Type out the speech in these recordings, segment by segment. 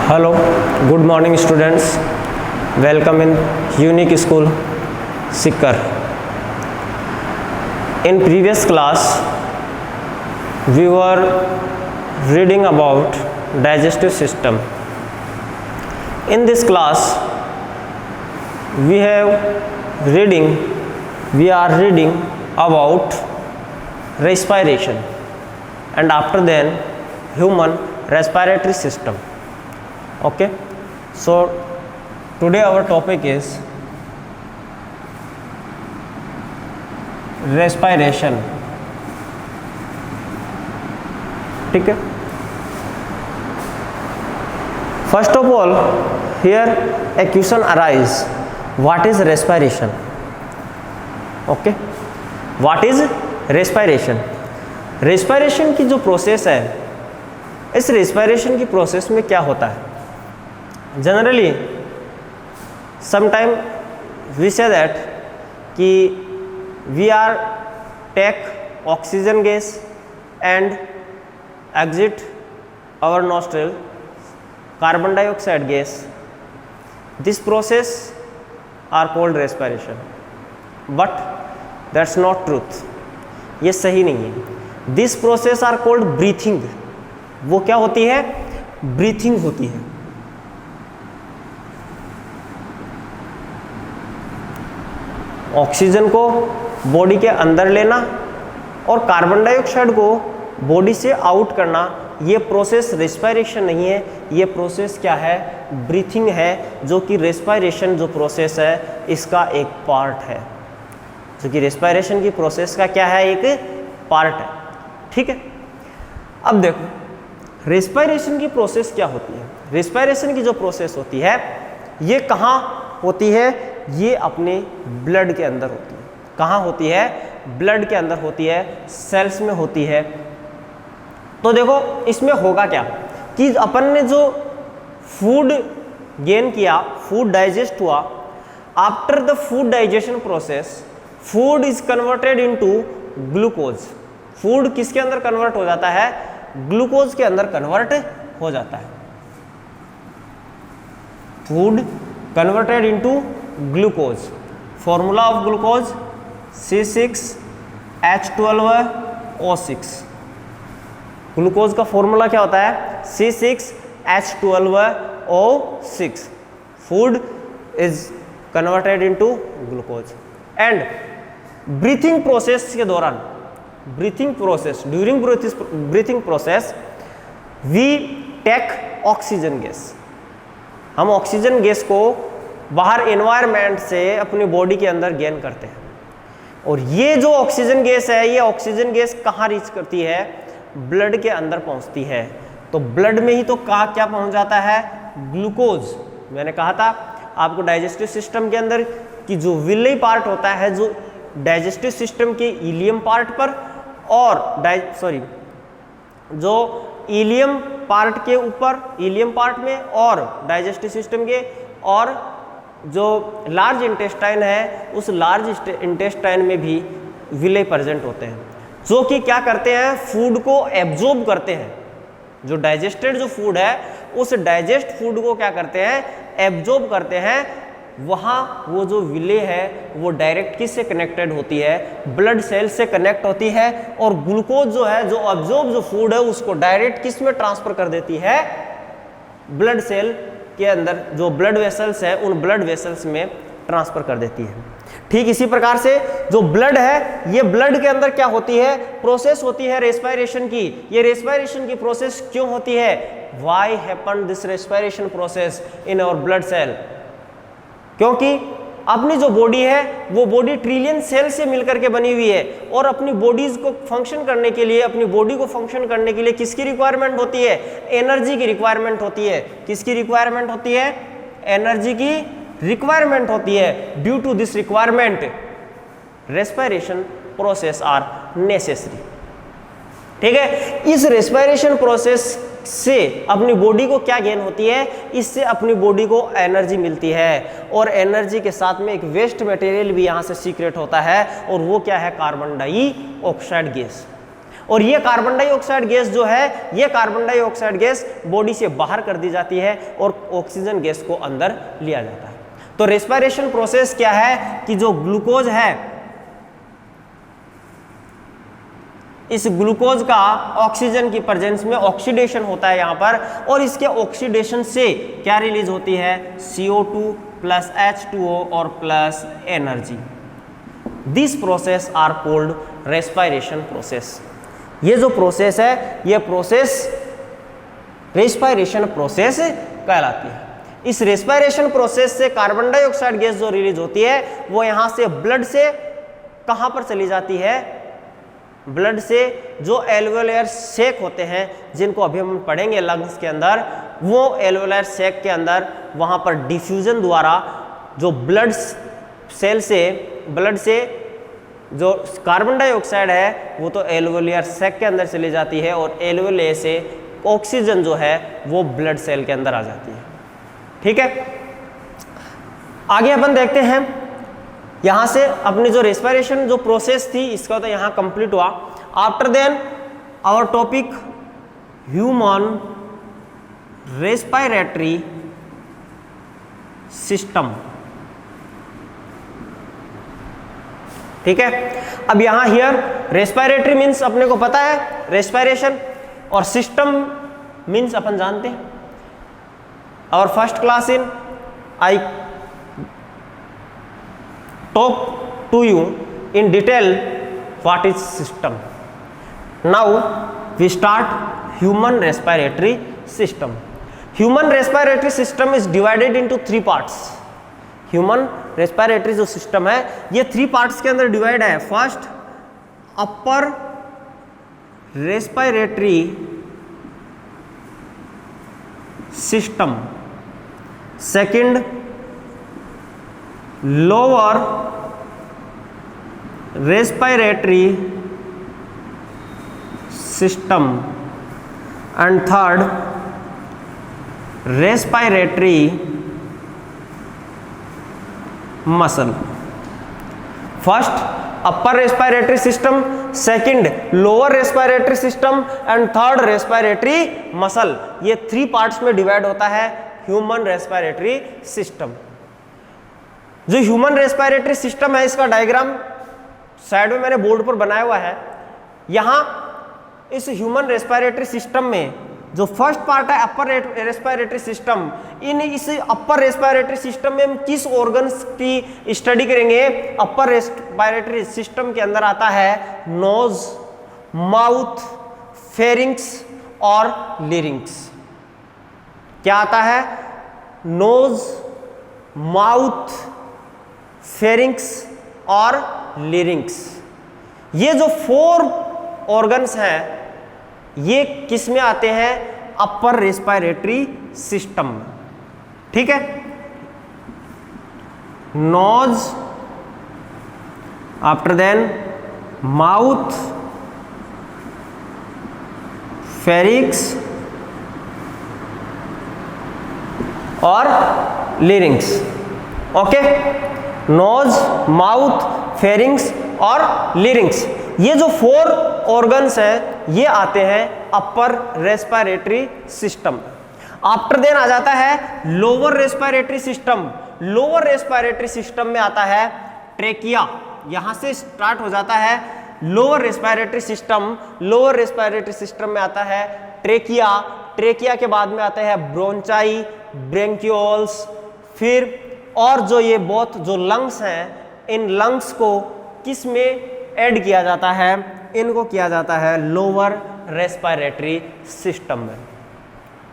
Hello, good morning students. Welcome in Unique School, Sikar. In previous class, we were reading about digestive system. In this class, we are reading about respiration, and after then human respiratory system. Okay, so today our topic is respiration. ठीक है. First of all, here a question arise: what is respiration? Okay, what is respiration? respiration की जो process है, इस respiration की process में क्या होता है? Generally sometime we say that कि we are take oxygen gas and exit our nostril carbon dioxide gas. This process are called respiration, but that's not truth. ये सही नहीं है. This process are called breathing. वो क्या होती है? Breathing होती है. ऑक्सीजन को बॉडी के अंदर लेना और कार्बन डाइऑक्साइड को बॉडी से आउट करना, ये प्रोसेस रेस्पिरेशन नहीं है. ये प्रोसेस क्या है? ब्रीथिंग है, जो कि रेस्पिरेशन जो प्रोसेस है इसका एक पार्ट है. जो कि रेस्पिरेशन की प्रोसेस का क्या है? एक पार्ट है. ठीक है. अब देखो रेस्पिरेशन की प्रोसेस क्या होती है. रेस्पिरेशन की जो प्रोसेस होती है ये कहाँ होती है? ये अपने ब्लड के अंदर होती है. कहाँ होती है? ब्लड के अंदर होती है, सेल्स में होती है. तो देखो इसमें होगा क्या कि अपन ने जो फूड गेन किया, फूड डाइजेस्ट हुआ, after the food digestion process food is converted into glucose. Food किसके अंदर कन्वर्ट हो जाता है? ग्लूकोज के अंदर कन्वर्ट हो जाता है. Food converted into glucose. Formula of glucose C6H12O6. Glucose का फॉर्मूला क्या होता है? C6H12O6. Food is converted into glucose. And breathing process के दौरान, during breathing process we take oxygen gas. हम ऑक्सीजन गैस को बाहर एनवायरनमेंट से अपनी बॉडी के अंदर गेन करते हैं. और ये जो ऑक्सीजन गैस है, ये ऑक्सीजन गैस कहाँ रीच करती है? ब्लड के अंदर पहुंचती है. तो ब्लड में ही तो कहाँ क्या पहुंच जाता है? ग्लूकोज. मैंने कहा था आपको डाइजेस्टिव सिस्टम के अंदर कि जो विली पार्ट होता है, जो डाइजेस्टिव सिस्टम के इलियम पार्ट पर और जो इलियम पार्ट के ऊपर, इलियम पार्ट में और डाइजेस्टिव सिस्टम के, और जो लार्ज इंटेस्टाइन है उस लार्ज इंटेस्टाइन में भी विले प्रेजेंट होते हैं, जो कि क्या करते हैं? फूड को एब्जॉर्ब करते हैं. जो डाइजेस्टेड जो फूड है उस डाइजेस्ट फूड को क्या करते हैं? एब्जॉर्ब करते हैं. वहाँ वो जो विले है वो डायरेक्ट किससे कनेक्टेड होती है? ब्लड सेल से कनेक्ट होती है. और ग्लूकोज जो है, जो ऑब्जॉर्ब जो फूड है, उसको डायरेक्ट किस में ट्रांसफर कर देती है? ब्लड सेल के अंदर जो ब्लड वेसल्स है उन ब्लड वेसल्स में ट्रांसफर कर देती है. ठीक इसी प्रकार से जो ब्लड है, ये ब्लड के अंदर क्या होती है? प्रोसेस होती है रेस्पिरेशन की. ये रेस्पिरेशन की प्रोसेस क्यों होती है? Why happen this respiration process in our blood cell? क्योंकि अपनी जो बॉडी है वो बॉडी ट्रिलियन सेल से मिलकर के बनी हुई है. और अपनी बॉडीज को फंक्शन करने के लिए, अपनी बॉडी को फंक्शन करने के लिए किसकी रिक्वायरमेंट होती है? एनर्जी की रिक्वायरमेंट होती है. किसकी रिक्वायरमेंट होती है? एनर्जी की रिक्वायरमेंट होती है. Due to this requirement respiration process are necessary. ठीक है. इस रेस्पिरेशन प्रोसेस से अपनी बॉडी को क्या गेन होती है? इससे अपनी बॉडी को एनर्जी मिलती है. और एनर्जी के साथ में एक वेस्ट मटेरियल भी यहाँ से सीक्रेट होता है, और वो क्या है? Carbon dioxide gas. और ये कार्बन डाइऑक्साइड गैस जो है, ये कार्बन डाइऑक्साइड गैस बॉडी से बाहर कर दी जाती है और ऑक्सीजन गैस को अंदर लिया जाता है। तो रेस्पिरेशन प्रोसेस क्या है कि जो ग्लूकोज है, इस ग्लूकोज का ऑक्सीजन की प्रेजेंस में ऑक्सीडेशन होता है यहाँ पर, और इसके ऑक्सीडेशन से क्या रिलीज होती है, CO2 प्लस H2O और plus energy. This process are called respiration process. ये जो प्रोसेस है, ये प्रोसेस रेस्पिरेशन प्रोसेस कहलाती है। इस रेस्पिरेशन प्रोसेस से कार्बन डाइऑक्साइड गैस जो रिलीज होती है वो यहाँ से ब्लड से कहाँ पर चली जाती है, ब्लड से जो एल्वेओलायर सैक होते हैं, जिनको अभी हम पढ़ेंगे लंग्स के अंदर, वो एल्वेओलायर सैक के अंदर वहाँ पर डिफ्यूजन द्वारा जो ब्लड सेल से, ब्लड से जो कार्बन डाइऑक्साइड है वो तो एल्वेओलायर सैक के अंदर चली जाती है, और एल्वेओलायर से ऑक्सीजन जो है वो ब्लड सेल के अंदर आ जाती है। ठीक है, आगे अपन देखते हैं। यहां से अपनी जो रेस्पिरेशन जो प्रोसेस थी इसका तो यहां कंप्लीट हुआ। After then our topic human respiratory system. ठीक है, अब यहां हियर रेस्पिरेटरी मीन्स अपने को पता है रेस्पिरेशन, और सिस्टम मीन्स अपन जानते हैं। Our first class in I talk to you in detail what is system. Now we start human respiratory system. Human respiratory system is divided into 3 parts. Human respiratory जो system है ये 3 parts के अंदर divide है। First upper respiratory system, second lower respiratory system, and third respiratory muscle. First upper respiratory system, second lower respiratory system, and third respiratory muscle. ये 3 parts में divide होता है ह्यूमन रेस्पिरेटरी सिस्टम। जो human respiratory system है इसका diagram side में मैंने board पर बनाया हुआ है। यहां इस ह्यूमन रेस्पिरेटरी सिस्टम में जो फर्स्ट पार्ट है अपर रेस्पिरेटरी सिस्टम, इन इस अपर रेस्पिरेटरी सिस्टम में हम किस ऑर्गन्स की स्टडी करेंगे। अपर रेस्पिरेटरी सिस्टम के अंदर आता है नोज, माउथ, फेरिंक्स और लिरिंक्स। क्या आता है, नोज, माउथ, फेरिंक्स और लिरिंक्स। ये जो 4 ऑर्गन्स हैं ये किस में आते हैं, अपर रेस्पिरेटरी सिस्टम में। ठीक है, नोज, आफ्टर देन माउथ, फेरिक्स और लिरिंक्स। ओके, नोज, माउथ, फेरिंक्स और लिरिंक्स, ये जो 4 ऑर्गन्स हैं ये आते हैं upper respiratory system. After then आ जाता है lower respiratory system. Lower respiratory system में आता है ट्रेकिया। यहां से स्टार्ट हो जाता है lower respiratory system. Lower respiratory system में आता है ट्रेकिया। ट्रेकिया के बाद में आता है ब्रोंचाई, ब्रेंकियोल्स, फिर और जो ये बोथ जो लंग्स हैं, इन लंग्स को किस में ऐड किया जाता है, इनको किया जाता है लोअर रेस्पिरेटरी सिस्टम में।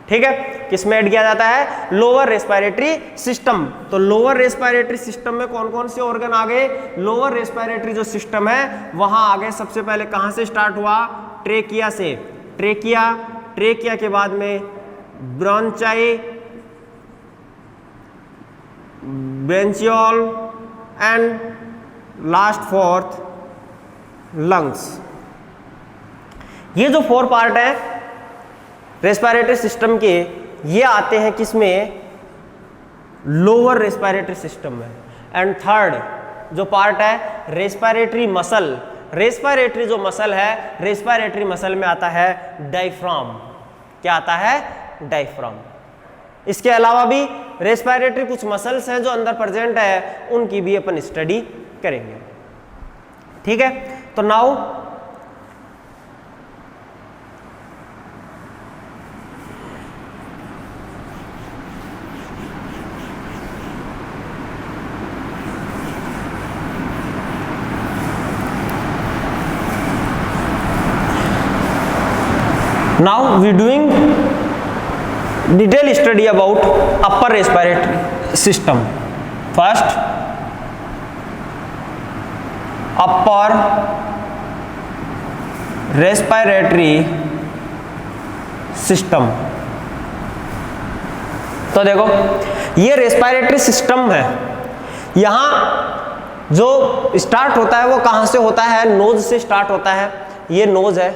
ठीक है, किस में ऐड किया जाता है, लोअर रेस्पिरेटरी सिस्टम। तो लोअर रेस्पिरेटरी सिस्टम में कौन कौन से ऑर्गन आ गए, लोअर रेस्पिरेटरी जो सिस्टम है वहां आ गए। सबसे पहले कहां से स्टार्ट हुआ, ट्रेकिया से। ट्रेकिया, ट्रेकिया के बाद में ब्रोंचाई, ब्रेंचियोल एंड लास्ट फोर्थ लंग्स। ये जो 4 पार्ट है रेस्पिरेटरी सिस्टम के, ये आते हैं किसमें, लोअर रेस्पिरेटरी सिस्टम में। एंड थर्ड जो पार्ट है रेस्पिरेटरी मसल, रेस्पिरेटरी जो मसल है, रेस्पिरेटरी मसल में आता है डायफ्राम। क्या आता है? डायफ्राम। इसके अलावा भी रेस्पिरेटरी कुछ मसल्स हैं जो अंदर प्रेजेंट है, उनकी भी अपन स्टडी करेंगे। ठीक है, तो now we doing detailed study about upper respiratory system. First, upper respiratory system. तो देखो ये रेस्पिरेटरी सिस्टम है। यहाँ जो स्टार्ट होता है वो कहाँ से होता है? नोज से स्टार्ट होता है। ये नोज है,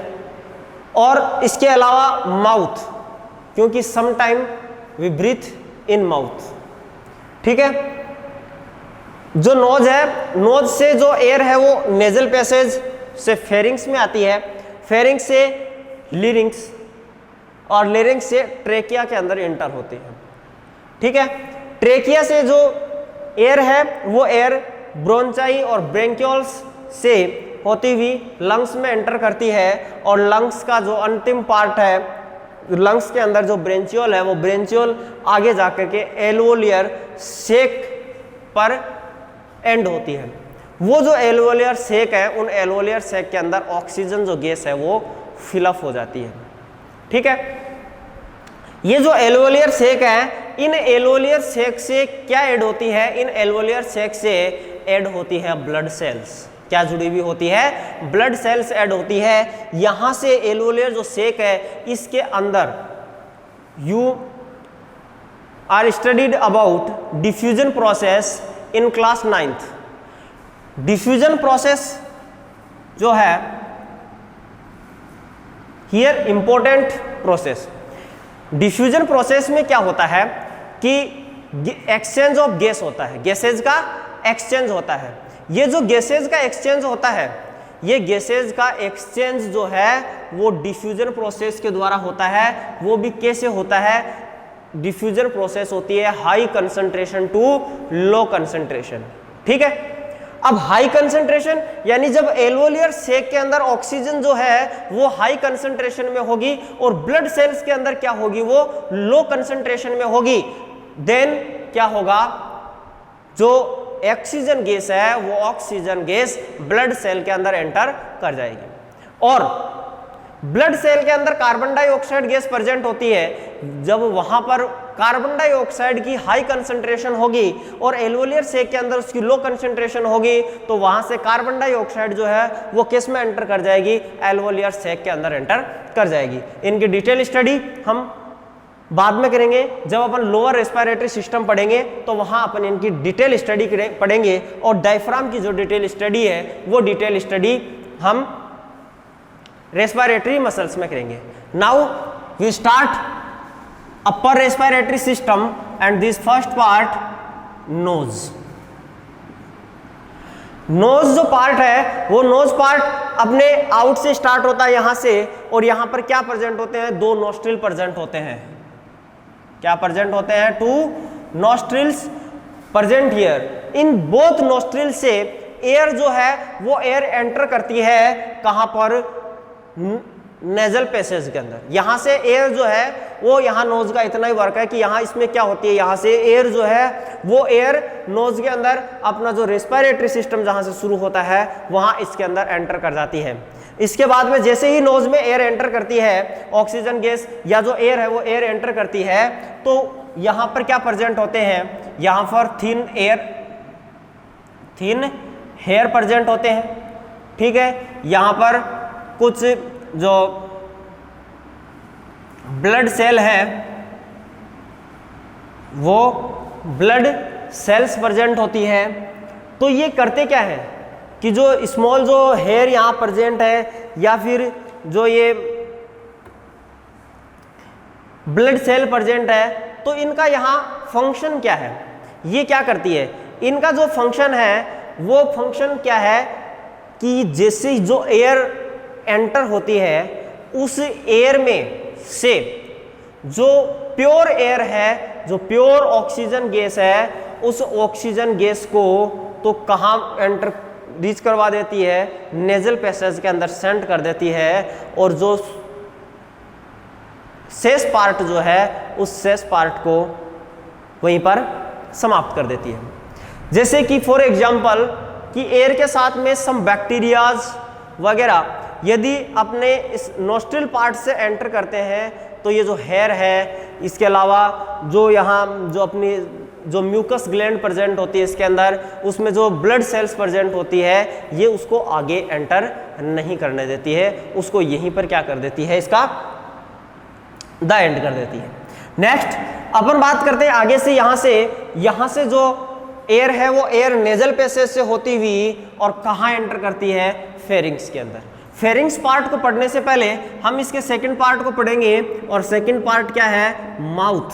और इसके अलावा माउथ, क्योंकि some time we breathe in mouth. ठीक है, जो नोज है, नोज से जो एयर है वो नेजल पैसेज से फेरिंग्स में आती है, फेरिंग्स से लिरिंग्स, और लिरिंग्स से ट्रेकिया के अंदर एंटर होती है। ठीक है, ट्रेकिया से जो एयर है वो एयर ब्रोंचाई और ब्रेंक्यूल्स से होती हुई लंग्स में एंटर करती है, और लंग्स का जो अंतिम पार्ट है, लंग्स के अंदर जो ब्रेंचियोल है, वो ब्रेंचियोल आगे जाकर के एल्वोलियर सेक पर एंड होती है। वो जो एल्वोलियर सेक है, उन एल्वोलियर सेक के अंदर ऑक्सीजन जो गैस है वो फिलअप हो जाती है। ठीक है, ये जो एल्वोलियर सेक है, इन एल्वोलियर सेक से क्या ऐड होती है? इन एल्वोलियर सेक से ऐड होती है ब्लड सेल्स। क्या जुड़ी हुई होती है? ब्लड सेल्स ऐड होती है। यहां से एल्वोलियर जो सेक है, इसके अंदर you are studied about diffusion process in class 9th। Diffusion process जो है here important process. Diffusion process में क्या होता है कि एक्सचेंज ऑफ गैस होता है, गैसेज का एक्सचेंज होता है। ये जो गैसेज का एक्सचेंज होता है, ये गैसेज का एक्सचेंज जो है वो डिफ्यूजन प्रोसेस के द्वारा होता है। वो भी कैसे होता है? डिफ्यूजन प्रोसेस होती है high concentration to low concentration. ठीक है, अब हाई कंसंट्रेशन यानी जब एल्वोलियर सेक के अंदर ऑक्सीजन जो है वो हाई कंसंट्रेशन में होगी, और ब्लड सेल्स के अंदर क्या होगी? वो लो कंसंट्रेशन में होगी। देन क्या होगा? जो ऑक्सीजन गैस है वो ऑक्सीजन गैस ब्लड सेल के अंदर एंटर कर जाएगी, और ब्लड सेल के अंदर कार्बन डाइऑक्साइड गैस प्रेजेंट होती है। जब वहां पर कार्बन डाइऑक्साइड की हाई कंसंट्रेशन होगी और एल्वोलियर सेक के अंदर उसकी लो कंसंट्रेशन होगी, तो वहां से कार्बन डाइऑक्साइड जो है वो किस में एंटर कर जाएगी? एल्वोलियर सेक के अंदर एंटर कर जाएगी। इनकी डिटेल स्टडी हम बाद में करेंगे। जब अपन लोअर रेस्पिरेटरी सिस्टम पढ़ेंगे तो वहां अपन इनकी डिटेल स्टडी पढ़ेंगे, और डायफ्राम की जो डिटेल स्टडी है वो डिटेल स्टडी हम रेस्पिरेटरी मसल्स में करेंगे। Now we start upper respiratory system, and this first part nose. Nose जो पार्ट है वो नोज पार्ट अपने आउट से स्टार्ट होता है यहां से, और यहां पर क्या प्रेजेंट होते हैं? 2 नोस्ट्रिल प्रेजेंट होते हैं। क्या प्रेजेंट होते हैं? 2 nostrils present here. In both nostril से एयर जो है वो एयर एंटर करती है कहां पर? नेजल पैसेज के अंदर। यहां से एयर जो है वो यहां नोज का इतना ही वर्क है कि यहां इसमें क्या होती है, यहां से एयर जो है वो एयर नोज के अंदर अपना जो रेस्पिरेटरी सिस्टम जहां से शुरू होता है वहां इसके अंदर एंटर कर जाती है। इसके बाद में जैसे ही नोज में एयर एंटर करती है, ऑक्सीजन गैस या जो एयर है वो एयर एंटर करती है, तो यहां पर क्या प्रेजेंट होते हैं? यहां पर थिन हेयर प्रेजेंट होते हैं। ठीक है, यहां पर कुछ जो ब्लड सेल है वो ब्लड सेल्स प्रेजेंट होती है। तो ये करते क्या है कि जो स्मॉल जो हेयर यहां प्रेजेंट है, या फिर जो ये ब्लड सेल प्रेजेंट है, तो इनका यहां फंक्शन क्या है? ये क्या करती है? इनका जो फंक्शन है वो फंक्शन क्या है कि जैसे ही जो एयर एंटर होती है उस एयर में से जो प्योर एयर है, जो प्योर ऑक्सीजन गैस है, उस ऑक्सीजन गैस को तो कहाँ एंटर रीच करवा देती है, नेजल पैसेज के अंदर सेंड कर देती है, और जो शेष पार्ट जो है उस शेष पार्ट को वहीं पर समाप्त कर देती है। जैसे कि फॉर एग्जांपल कि एयर के साथ में सम बैक्टीरियाज वगैरह यदि अपने इस नोस्ट्रिल पार्ट से एंटर करते हैं तो ये जो हेयर है, इसके अलावा जो यहाँ जो अपनी जो म्यूकस ग्लैंड प्रेजेंट होती है इसके अंदर, उसमें जो ब्लड सेल्स प्रेजेंट होती है, ये उसको आगे एंटर नहीं करने देती है, उसको यहीं पर क्या कर देती है, इसका द एंड कर देती है। नेक्स्ट अपन बात करते हैं आगे से, यहाँ से जो एयर है वो एयर नेजल पैसेज से होती हुई और कहाँ एंटर करती है, फेरिंग्स के अंदर। फेरिंग्स पार्ट को पढ़ने से पहले हम इसके सेकंड पार्ट को पढ़ेंगे, और सेकंड पार्ट क्या है, माउथ।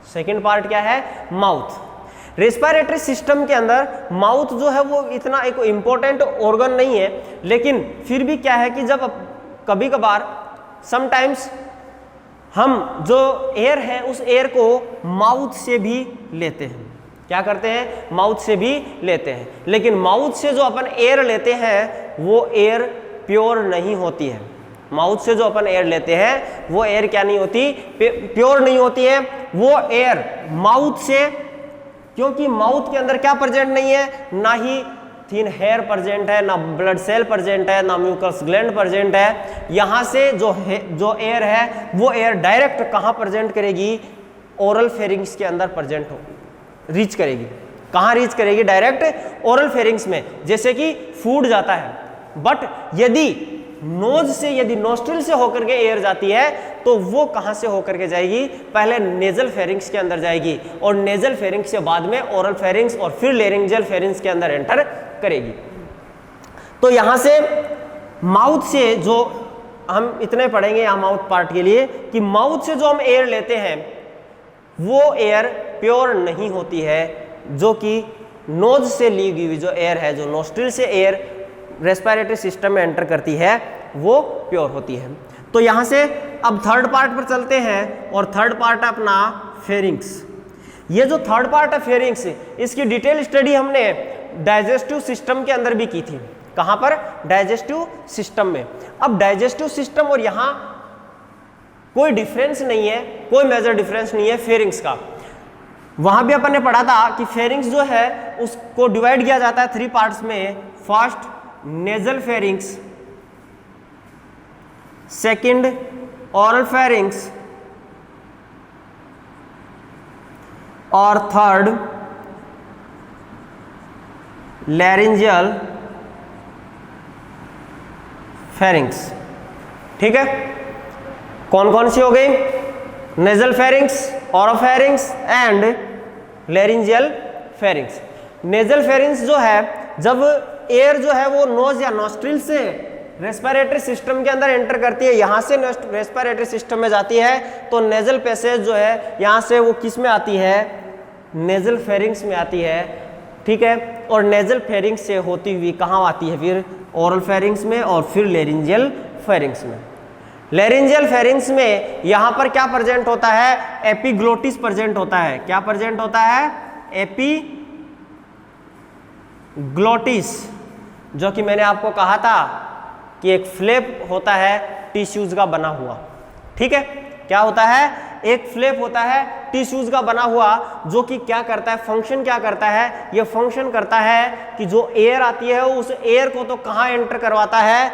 सेकंड पार्ट क्या है, माउथ। रेस्पिरेटरी सिस्टम के अंदर माउथ जो है वो इतना एक इम्पोर्टेंट ऑर्गन नहीं है, लेकिन फिर भी क्या है कि जब कभी कभार समटाइम्स हम जो एयर है उस एयर को माउथ से भी लेते हैं। क्या करते हैं, माउथ से भी लेते हैं, लेकिन माउथ से जो अपन एयर लेते हैं वो एयर प्योर नहीं होती है। माउथ से जो अपन एयर लेते हैं वो एयर क्या नहीं होती, प्योर नहीं होती है वो एयर माउथ से, क्योंकि माउथ के अंदर क्या प्रेजेंट नहीं है, ना ही थिन हेयर प्रेजेंट है, ना ब्लड सेल प्रेजेंट है, ना म्यूकस ग्लैंड प्रेजेंट है। यहाँ से जो एयर है वो एयर डायरेक्ट कहाँ प्रेजेंट करेगी, ओरल फेरिंग्स के अंदर प्रेजेंट हो रीच करेगी। कहाँ रीच करेगी, डायरेक्ट ओरल फेरिंग्स में, जैसे कि फूड जाता है। बट यदि नोज से, यदि नोस्ट्रिल से होकर के एयर जाती है तो वो कहाँ से होकर के जाएगी, पहले नेजल फेरिंग्स के अंदर जाएगी, और नेजल फेरिंग्स के बाद में ओरल फेरिंग्स और फिर लेरिंजियल फेरिंग्स के अंदर एंटर करेगी। तो यहाँ से माउथ से जो हम इतने पढ़ेंगे यहाँ माउथ पार्ट के लिए, कि माउथ से जो हम एयर लेते हैं वो एयर प्योर नहीं होती है, जो कि नोज से ली हुई जो एयर है, जो नोस्ट्रिल से एयर रेस्पिरेटरी सिस्टम में एंटर करती है वो प्योर होती है। तो यहाँ से अब थर्ड पार्ट पर चलते हैं, और थर्ड पार्ट है अपना फेरिंग्स। ये जो थर्ड पार्ट है फेरिंग्स, इसकी डिटेल स्टडी हमने डाइजेस्टिव सिस्टम के अंदर भी की थी। कहाँ पर, डाइजेस्टिव सिस्टम में। अब डाइजेस्टिव सिस्टम और यहाँ कोई डिफरेंस नहीं है, कोई मेजर डिफरेंस नहीं है फेरिंग्स का। वहाँ भी अपन ने पढ़ा था कि फेरिंग्स जो है उसको डिवाइड किया जाता है 3 पार्ट्स में। First nasal pharynx, second oral pharynx, और थर्ड लैरिंजियल फेरिंग्स। ठीक है, कौन कौन सी हो गई, nasal pharynx, oropharynx and laryngeal pharynx. Nasal pharynx जो है, जब एयर जो है वो नोज या नोस्ट्रिल से रेस्पिरेटरी सिस्टम के अंदर एंटर करती है, यहाँ से रेस्पिरेटरी सिस्टम में जाती है, तो नेजल पैसेज जो है यहाँ से वो किस में आती है, नेजल फेरिंग्स में आती है। ठीक है, और नेजल फेरिंग्स से होती हुई कहाँ आती है, फिर ओरल फेरिंग्स में और फिर लैरिंजियल फेरिंग्स में। लैरिंजियल फेरिंग्स में यहाँ पर क्या प्रेजेंट होता है, एपिग्लोटिस प्रेजेंट होता है। क्या प्रेजेंट होता है, एपिग्लोटिस, जो कि मैंने आपको कहा था कि एक फ्लैप होता है टिश्यूज का बना हुआ। ठीक है, क्या होता है, एक फ्लैप होता है टिश्यूज का बना हुआ, जो कि क्या करता है, फंक्शन क्या करता है, ये फंक्शन करता है कि जो एयर आती है उस एयर को तो कहाँ एंटर करवाता है,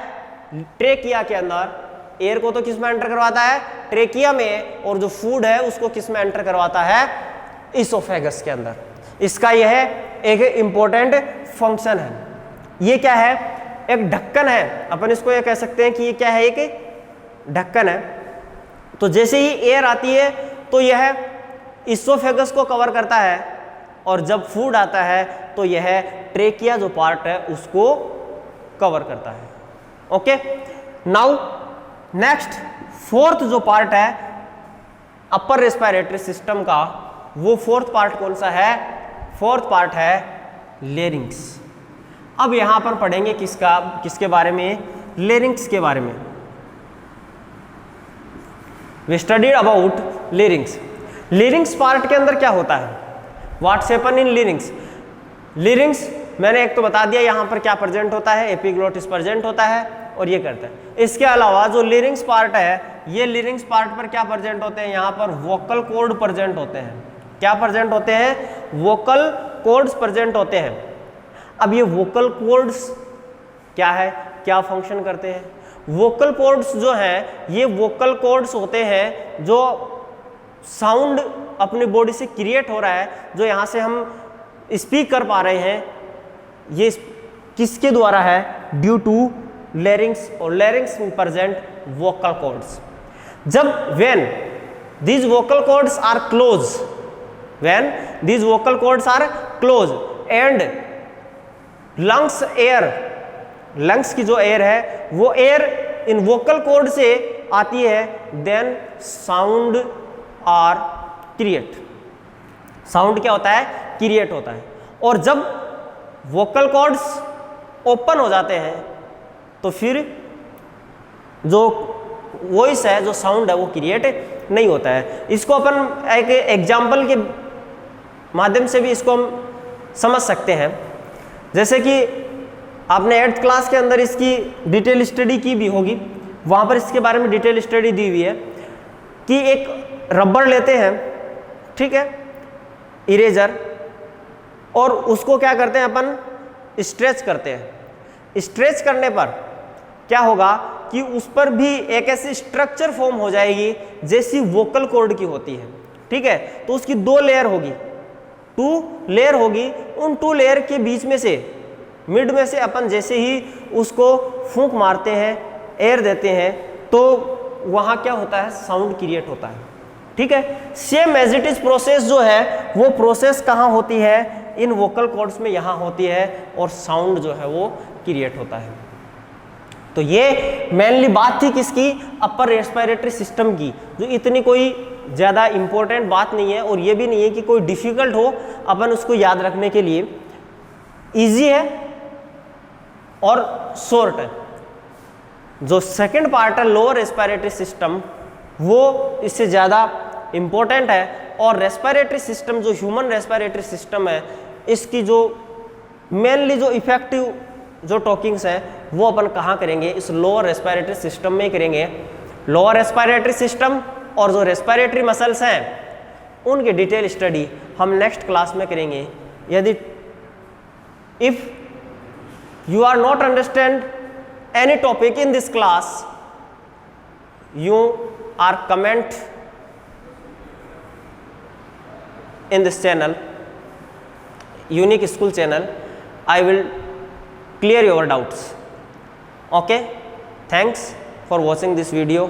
ट्रेकिया के अंदर। एयर को तो किस में एंटर करवाता है, ट्रेकिया में, और जो फूड है उसको किस में एंटर करवाता है, इसोफेगस के अंदर। इसका यह एक इंपॉर्टेंट फंक्शन है। ये क्या है, एक ढक्कन है, अपन इसको ये कह सकते हैं कि ये क्या है, एक ढक्कन है। तो जैसे ही एयर आती है तो यह इसोफेगस को कवर करता है, और जब फूड आता है तो यह ट्रेकिया जो पार्ट है उसको कवर करता है। ओके, नाउ नेक्स्ट फोर्थ जो पार्ट है अपर रेस्पिरेटरी सिस्टम का, वो फोर्थ पार्ट कौन सा है, फोर्थ पार्ट है लेरिंग्स। अब यहाँ पर पढ़ेंगे किसके बारे में, लेरिंग्स के बारे में। We studied about larynx. Larynx part के अंदर क्या होता है, what's happen in larynx. Larynx मैंने एक तो बता दिया यहाँ पर क्या प्रेजेंट होता है, एपिग्लोटिस प्रेजेंट होता है और ये करता है। इसके अलावा जो लेरिंग्स पार्ट है, ये लेरिंग्स पार्ट पर क्या प्रेजेंट होते हैं, यहाँ पर वोकल कॉर्ड प्रेजेंट होते हैं। क्या प्रेजेंट होते हैं, वोकल कॉर्ड्स प्रेजेंट होते हैं। अब ये वोकल कॉर्ड्स क्या है, क्या फंक्शन करते हैं। वोकल कॉर्ड्स जो हैं ये वोकल कॉर्ड्स होते हैं जो साउंड अपनी बॉडी से क्रिएट हो रहा है, जो यहाँ से हम स्पीक कर पा रहे हैं, ये किसके द्वारा है, ड्यू टू लेरिंग्स, और लेरिंग्स में प्रेजेंट वोकल कॉर्ड्स। जब when these vocal cords are close, when these vocal cords are close and lungs air, lungs की जो एयर है वो एयर इन वोकल कॉर्ड से आती है, then sound are create. Sound क्या होता है, क्रिएट होता है। और जब वोकल कॉर्ड्स ओपन हो जाते हैं तो फिर जो वॉइस है, जो साउंड है वो क्रिएट नहीं होता है। इसको अपन एक एग्जाम्पल के माध्यम से भी इसको हम समझ सकते हैं। जैसे कि आपने 8th क्लास के अंदर इसकी डिटेल स्टडी की भी होगी, वहाँ पर इसके बारे में डिटेल स्टडी दी हुई है कि एक रबर लेते हैं, ठीक है, इरेजर, और उसको क्या करते हैं अपन, स्ट्रेच करते हैं। स्ट्रेच करने पर क्या होगा कि उस पर भी एक ऐसी स्ट्रक्चर फॉर्म हो जाएगी जैसी वोकल कॉर्ड की होती है, ठीक है। तो उसकी 2 लेयर होगी, 2 लेयर होगी। उन 2 लेयर के बीच में से, मिड में से अपन जैसे ही उसको फूंक मारते हैं, एयर देते हैं, तो वहाँ क्या होता है, साउंड क्रिएट होता है, ठीक है। Same as it is process जो है वो प्रोसेस कहाँ होती है, इन वोकल कॉर्ड्स में यहाँ होती है, और साउंड जो है वो क्रिएट होता है। तो ये मेनली बात थी किसकी, अपर रेस्पिरेटरी सिस्टम की, जो इतनी कोई ज़्यादा इम्पोर्टेंट बात नहीं है, और ये भी नहीं है कि कोई डिफ़िकल्ट हो अपन उसको याद रखने के लिए। ईजी है और शॉर्ट है। जो सेकंड पार्ट है लोअर रेस्पिरेटरी सिस्टम, वो इससे ज़्यादा इम्पोर्टेंट है। और रेस्पिरेटरी सिस्टम जो ह्यूमन रेस्पिरेटरी सिस्टम है, इसकी जो मेनली जो इफेक्टिव जो टॉकिंग्स हैं वो अपन कहाँ करेंगे, इस लोअर रेस्पिरेटरी सिस्टम में ही करेंगे। लोअर रेस्पिरेटरी सिस्टम और जो रेस्पिरेटरी मसल्स हैं उनकी डिटेल स्टडी हम नेक्स्ट क्लास में करेंगे। यदि if you are not understand any topic in this class, you are comment in this channel, Unique School channel. I will clear your doubts. Okay, thanks for watching this video.